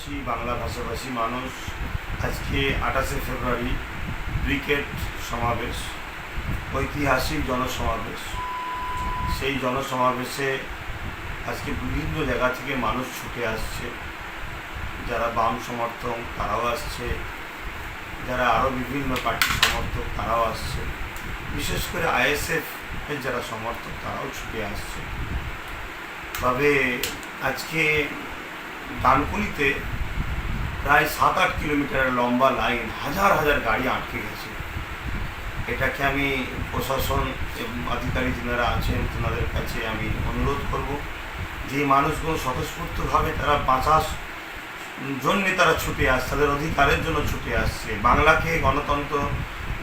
ভাষাভাষী বাংলা ভাষাভাষী মানুষ আজকে 28শে ফেব্রুয়ারি ব্রিগেড সমাবেশ, ঐতিহাসিক জনসমাবেশ। সেই জনসমাবেশে আজকে বিভিন্ন জায়গা থেকে মানুষ ছুটে আসছে। যারা বাম সমর্থক তারাও আসছে, যারা আরও বিভিন্ন পার্টির সমর্থক তারাও আসছে, বিশেষ করে আইএসএফ এর যারা সমর্থক তারাও ছুটে আসছে। তবে আজকে ডানকুনিতে প্রায় 7-8 কিলোমিটার লম্বা লাইন, হাজার হাজার গাড়ি আটকে গেছে। এটাকে আমি প্রশাসন এবং আধিকারিক যারা আছেন তেনাদের কাছে আমি অনুরোধ করব যে মানুষগুলো স্বতঃস্ফূর্তভাবে তারা বাঁচার জন্যে তারা ছুটে আসছে, তাদের অধিকারের জন্য ছুটে আসছে। বাংলাকে গণতন্ত্র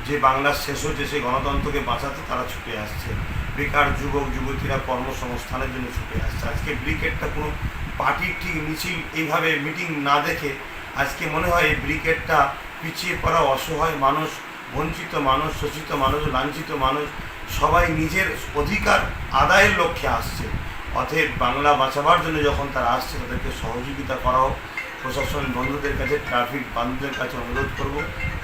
যে বাংলার শেষ হয়েছে সেই গণতন্ত্রকে বাঁচাতে তারা ছুটে আসছে। বেকার যুবক যুবতীরা কর্মসংস্থানের জন্য ছুটে আসছে। আজকে ব্রিগেডটা কোনো পার্টির ঠিক মিছিল এইভাবে মিটিং না দেখে আজকে মনে হয় এই ব্রিগেডটা পিছিয়ে পড়া অসহায় মানুষ, বঞ্চিত মানুষ, শোষিত মানুষ, লাঞ্ছিত মানুষ সবাই নিজের অধিকার আদায়ের লক্ষ্যে আসছে। অতএব বাংলা বাঁচাবার জন্য যখন তারা আসছে তাদেরকে সহযোগিতা করা হোক। প্রশাসন বন্ধুদের কাছে, ট্রাফিক বন্ধুদের কাছে অনুরোধ করব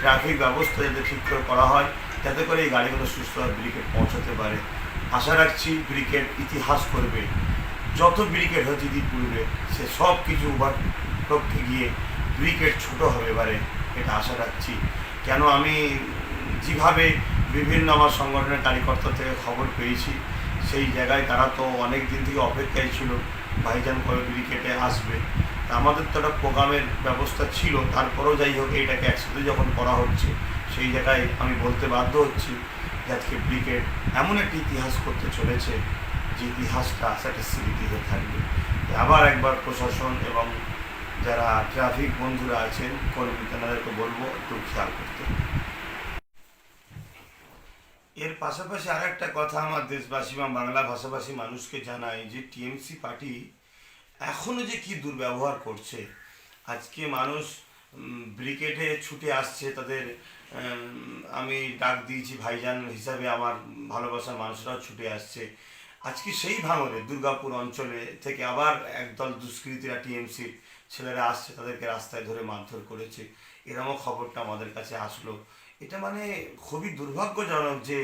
ট্রাফিক ব্যবস্থা যাতে ঠিক করে করা হয়, যাতে করে এই গাড়িগুলো সুস্থভাবে ব্রিগেড পৌঁছাতে পারে। আশা রাখছি ব্রিগেড ইতিহাস করবে। যত ব্রিগেড হয়েছে পূর্বে সে সব কিছু ওভারটপকে গিয়ে ব্রিগেড ছোটো হবে এবারে, এটা আশা রাখছি। কেন আমি যেভাবে বিভিন্ন আমার সংগঠনের কার্যকর্তা থেকে খবর পেয়েছি, সেই জায়গায় তারা তো অনেক দিন থেকে অপেক্ষায় ছিল ভাইজান কবে ব্রিগেডে আসবে। আমাদের তো একটা প্রোগ্রামের ব্যবস্থা ছিল, তারপরেও যাই হোক এইটাকে একসাথে যখন করা হচ্ছে সেই জায়গায় আমি বলতে বাধ্য হচ্ছি যে আজকে ব্রিগেড এমন একটি ইতিহাস করতে চলেছে যে ইতিহাসটা একটা স্মৃতি হয়ে থাকবে। আবার একবার প্রশাসন এবং যারা ট্রাফিক বন্ধুরা আছেন কর্মী তেনাদেরকে বলবো একটু খেয়াল করতে। এর পাশাপাশি আর একটা কথা আমার দেশবাসী বা বাংলা ভাষাভাষী মানুষকে জানাই যে টিএমসি পার্টি এখনও যে কি দুর্ব্যবহার করছে। আজকে মানুষ ব্রিগেডে ছুটে আসছে, তাদের আমি ডাক দিয়েছি ভাইজান হিসাবে, আমার ভালোবাসার মানুষরাও ছুটে আসছে। আজকে সেই ভাঙরে দুর্গাপুর অঞ্চলে থেকে আবার একদল দুষ্কৃতীরা টিএমসির ছেলেরা আসছে, তাদেরকে রাস্তায় ধরে মারধর করেছে। এরকমও খবরটা আমাদের কাছে আসলো। এটা মানে খুবই দুর্ভাগ্যজনক যে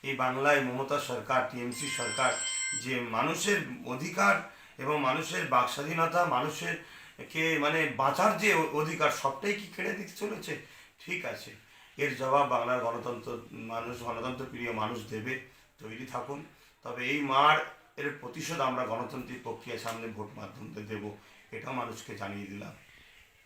এই বাংলায় মমতা সরকার, টিএমসি সরকার যে মানুষের অধিকার এবং মানুষের বাক স্বাধীনতা, মানুষের কে মানে বাঁচার যে অধিকার সবটাই কি কেড়ে দিতে চলেছে। ঠিক আছে, এর জবাব বাংলার গণতন্ত্র প্রিয় মানুষ দেবে, তৈরি থাকুন। তবে এই মার এর প্রতিশোধ আমরা গণতান্ত্রিক প্রক্রিয়ার সামনে ভোট মাধ্যমে দেব, এটাও মানুষকে জানিয়ে দিলাম।